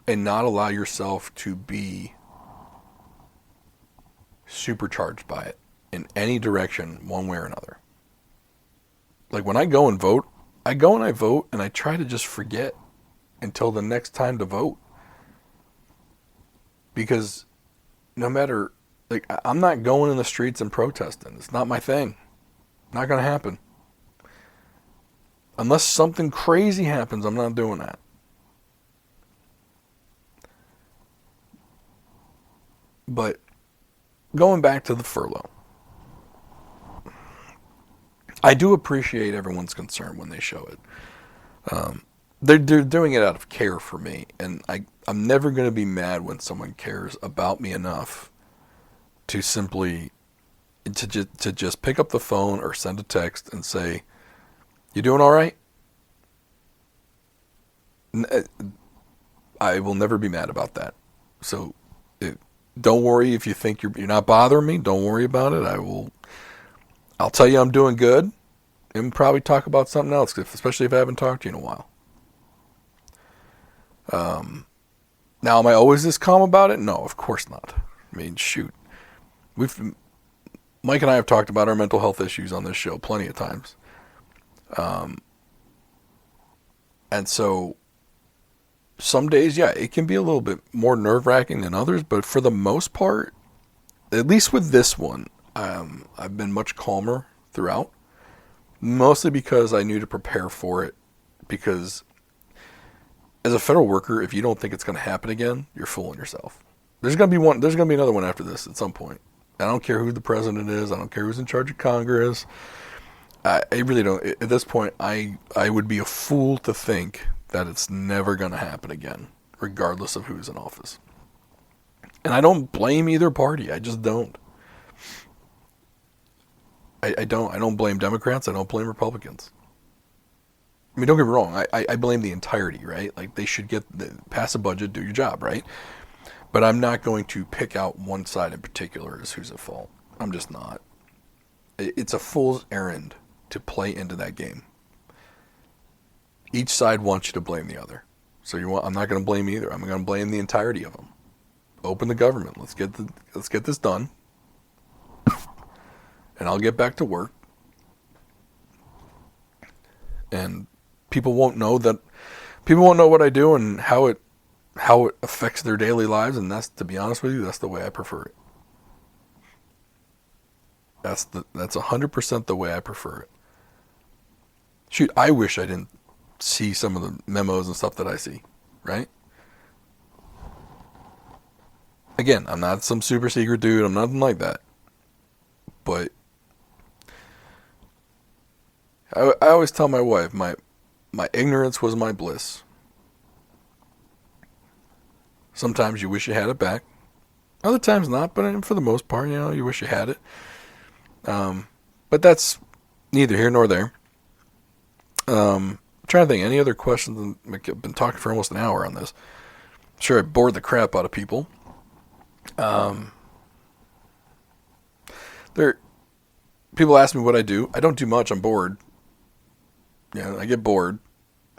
and not allow yourself to be supercharged by it in any direction, one way or another. Like when I go and vote, I vote and I try to just forget until the next time to vote. Because no matter, like, I'm not going in the streets and protesting. It's not my thing. Not going to happen. Unless something crazy happens, I'm not doing that. But going back to the furlough, I do appreciate everyone's concern when they show it. They're doing it out of care for me, and I'm never going to be mad when someone cares about me enough to simply to just pick up the phone or send a text and say, "You doing all right?" I will never be mad about that. So don't worry if you think you're not bothering me. Don't worry about it. I'll tell you I'm doing good, and probably talk about something else, especially if I haven't talked to you in a while. Now, am I always this calm about it? No, of course not. I mean, shoot. Mike and I have talked about our mental health issues on this show plenty of times. And so some days, yeah, it can be a little bit more nerve-wracking than others, but for the most part, at least with this one, I've been much calmer throughout. Mostly because I knew to prepare for it. Because as a federal worker, if you don't think it's going to happen again, you're fooling yourself. There's going to be another one after this at some point. I don't care who the president is. I don't care who's in charge of Congress. I really don't. At this point, I would be a fool to think that it's never going to happen again, regardless of who's in office. And I don't blame either party. I just don't. I don't blame Democrats. I don't blame Republicans. I mean, don't get me wrong. I blame the entirety, right? Like they should pass a budget, do your job, right? But I'm not going to pick out one side in particular as who's at fault. I'm just not. It's a fool's errand to play into that game. Each side wants you to blame the other. So I'm not going to blame either. I'm going to blame the entirety of them. Open the government. Let's get this done, and I'll get back to work. And people won't know what I do and how it affects their daily lives. And that's, to be honest with you, that's the way I prefer it. That's 100% the way I prefer it. Shoot, I wish I didn't see some of the memos and stuff that I see, right? Again, I'm not some super secret dude. I'm nothing like that. But I always tell my wife, my ignorance was my bliss. Sometimes you wish you had it back. Other times not, but for the most part, you wish you had it. But that's neither here nor there. I'm trying to think, any other questions? I've been talking for almost an hour on this. I'm sure I bored the crap out of people. People ask me what I do. I don't do much. I'm bored. I get bored.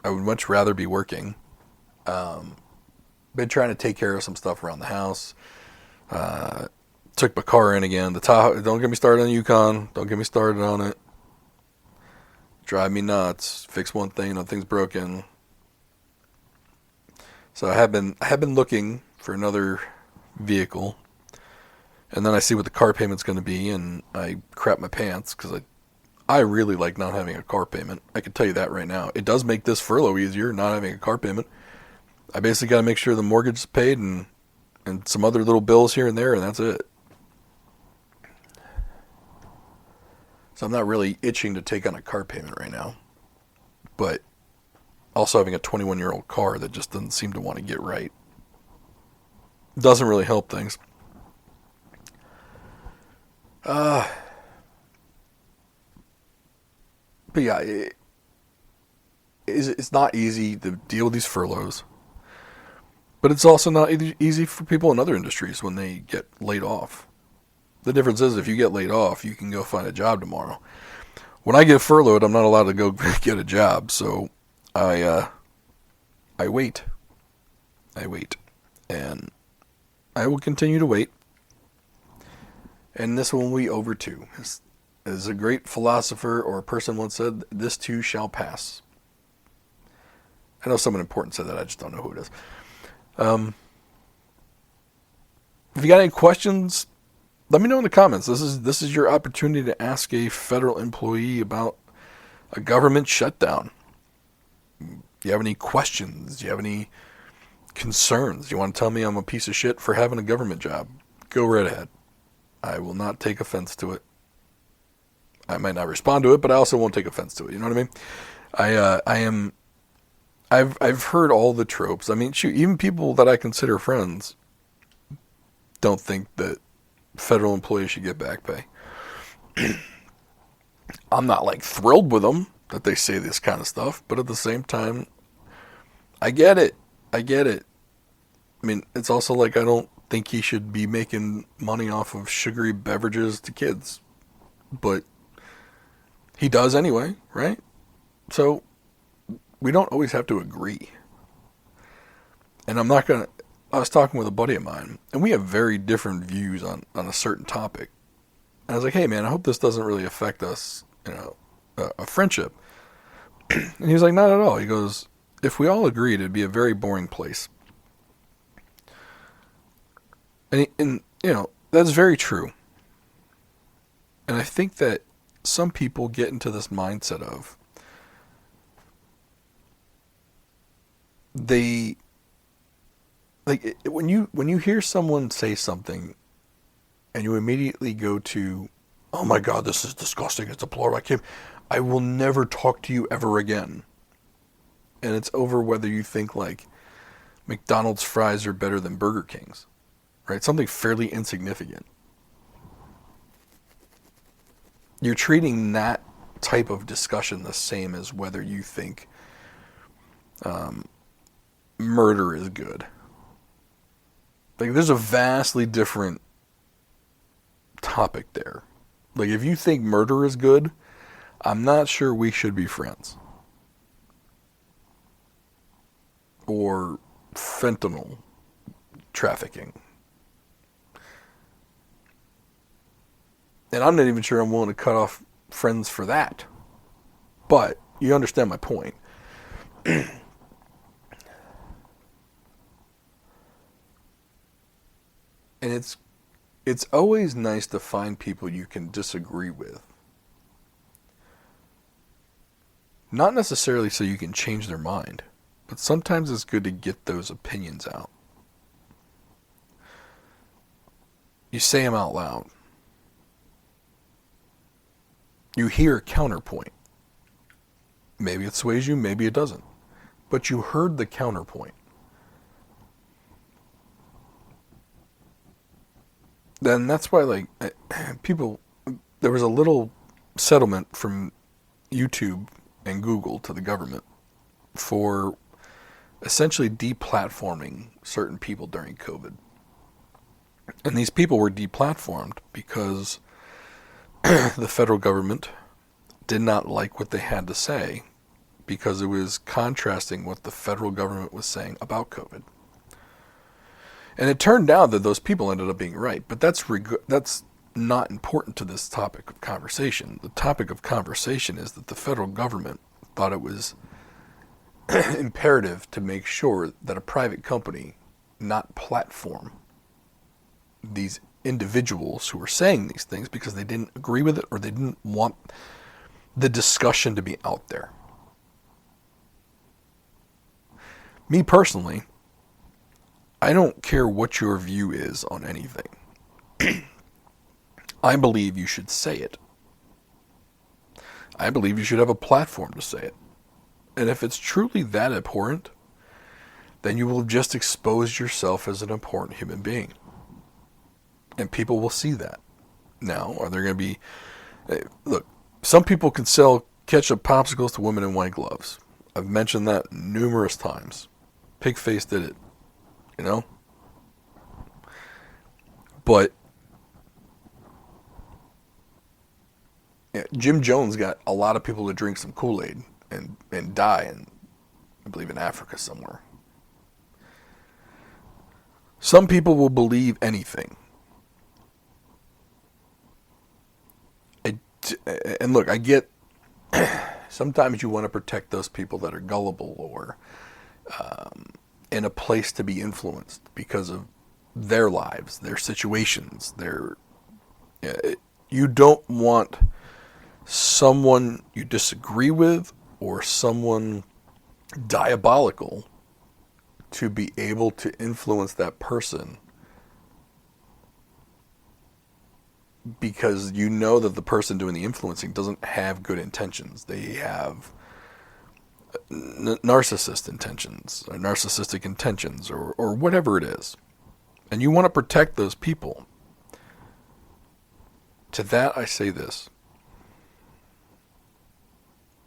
I would much rather be working. Been trying to take care of some stuff around the house. Took my car in again. The Tahoe. Don't get me started on the Yukon. Don't get me started on it. Drive me nuts. Fix one thing, another thing's broken. So I have been looking for another vehicle, and then I see what the car payment's going to be, and I crap my pants because I really like not having a car payment. I can tell you that right now. It does make this furlough easier, not having a car payment. I basically got to make sure the mortgage is paid and some other little bills here and there, and that's it. So I'm not really itching to take on a car payment right now. But also having a 21-year-old car that just doesn't seem to want to get right doesn't really help things. But yeah, it's not easy to deal with these furloughs. But it's also not easy for people in other industries when they get laid off. The difference is if you get laid off, you can go find a job tomorrow. When I get furloughed, I'm not allowed to go get a job, so I wait. And I will continue to wait. And this one will be over too. As a great philosopher or a person once said, this too shall pass. I know someone important said that, I just don't know who it is. If you got any questions, let me know in the comments. This is your opportunity to ask a federal employee about a government shutdown. Do you have any questions? Do you have any concerns? You want to tell me I'm a piece of shit for having a government job? Go right ahead. I will not take offense to it. I might not respond to it, but I also won't take offense to it. You know what I mean? I've heard all the tropes. I mean, shoot, even people that I consider friends don't think that federal employees should get back pay. I'm not thrilled with them that they say this kind of stuff, but at the same time, I get it. I mean, it's also I don't think he should be making money off of sugary beverages to kids, but he does anyway, right? So we don't always have to agree. And I was talking with a buddy of mine, and we have very different views on a certain topic. And I was like, hey man, I hope this doesn't really affect us, a friendship. And he was like, not at all. He goes, if we all agreed, it'd be a very boring place. And that's very true. And I think that some people get into this mindset of when you hear someone say something and you immediately go to, oh my God, this is disgusting, it's deplorable, I will never talk to you ever again. And it's over whether you think McDonald's fries are better than Burger King's, right? Something fairly insignificant. You're treating that type of discussion the same as whether you think murder is good. Like, there's a vastly different topic there. Like, if you think murder is good, I'm not sure we should be friends. Or fentanyl trafficking. And I'm not even sure I'm willing to cut off friends for that. But you understand my point. And it's always nice to find people you can disagree with. Not necessarily so you can change their mind, but sometimes it's good to get those opinions out. You say them out loud. You hear a counterpoint. Maybe it sways you, maybe it doesn't. But you heard the counterpoint. Then that's why, like, people, there was a little settlement from YouTube and Google to the government for essentially deplatforming certain people during COVID. And these people were deplatformed because the federal government did not like what they had to say because it was contrasting what the federal government was saying about COVID. And it turned out that those people ended up being right, but that's not important to this topic of conversation. The topic of conversation is that the federal government thought it was imperative to make sure that a private company not platform these individuals who were saying these things because they didn't agree with it or they didn't want the discussion to be out there. Me personally, I don't care what your view is on anything. I believe you should say it. I believe you should have a platform to say it. And if it's truly that abhorrent, then you will have just exposed yourself as an abhorrent human being. And people will see that. Now, are there going to be... Look, some people can sell ketchup popsicles to women in white gloves. I've mentioned that numerous times. Pigface did it. You know? But yeah, Jim Jones got a lot of people to drink some Kool-Aid and die in, I believe, in Africa somewhere. Some people will believe anything. And look, I get sometimes you want to protect those people that are gullible or in a place to be influenced because of their lives, their situations. You don't want someone you disagree with or someone diabolical to be able to influence that person because you know that the person doing the influencing doesn't have good intentions. They have narcissistic intentions or whatever it is. And you want to protect those people. To that I say this.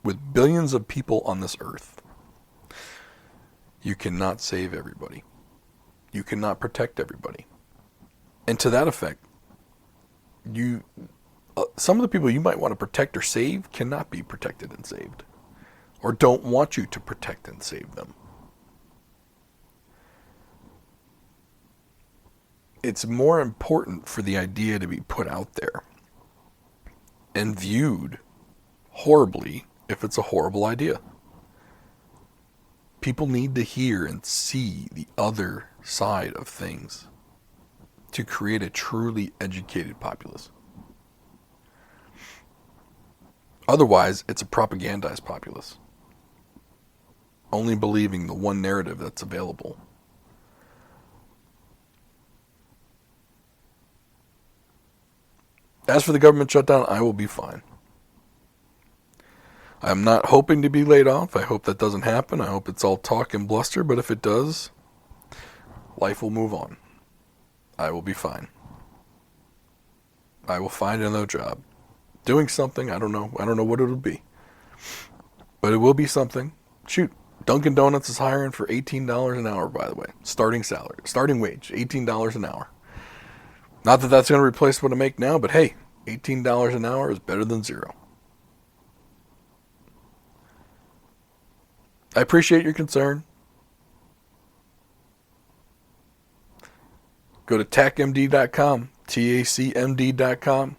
With billions of people on this earth, you cannot save everybody. You cannot protect everybody. And to that effect, some of the people you might want to protect or save cannot be protected and saved. Or don't want you to protect and save them. It's more important for the idea to be put out there and viewed horribly if it's a horrible idea. People need to hear and see the other side of things to create a truly educated populace. Otherwise, it's a propagandized populace, only believing the one narrative that's available. As for the government shutdown, I will be fine. I'm not hoping to be laid off. I hope that doesn't happen. I hope it's all talk and bluster, but if it does, life will move on. I will be fine. I will find another job. Doing something, I don't know. I don't know what it'll be. But it will be something. Shoot, Dunkin' Donuts is hiring for $18 an hour, by the way. Starting wage, $18 an hour. Not that that's going to replace what I make now, but hey, $18 an hour is better than zero. I appreciate your concern. Go to tacmd.com, TACMD.com.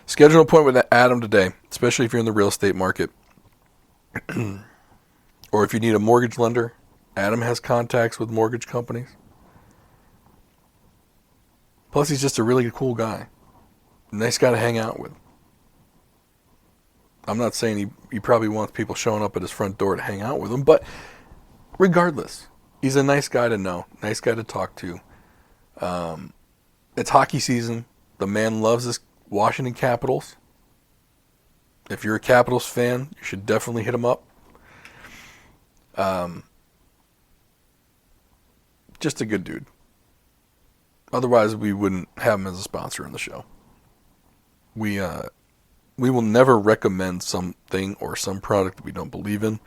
Schedule an appointment with Adam today, especially if you're in the real estate market. Or if you need a mortgage lender, Adam has contacts with mortgage companies. Plus, he's just a really cool guy. Nice guy to hang out with. I'm not saying he probably wants people showing up at his front door to hang out with him, but regardless, he's a nice guy to know, nice guy to talk to. It's hockey season. The man loves his Washington Capitals. If you're a Capitals fan, you should definitely hit him up. Just a good dude. Otherwise, we wouldn't have him as a sponsor in the show. We will never recommend something or some product that we don't believe in,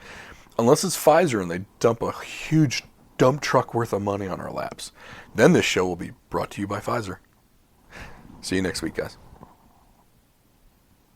unless it's Pfizer and they dump a huge dump truck worth of money on our laps. Then this show will be brought to you by Pfizer. See you next week, guys.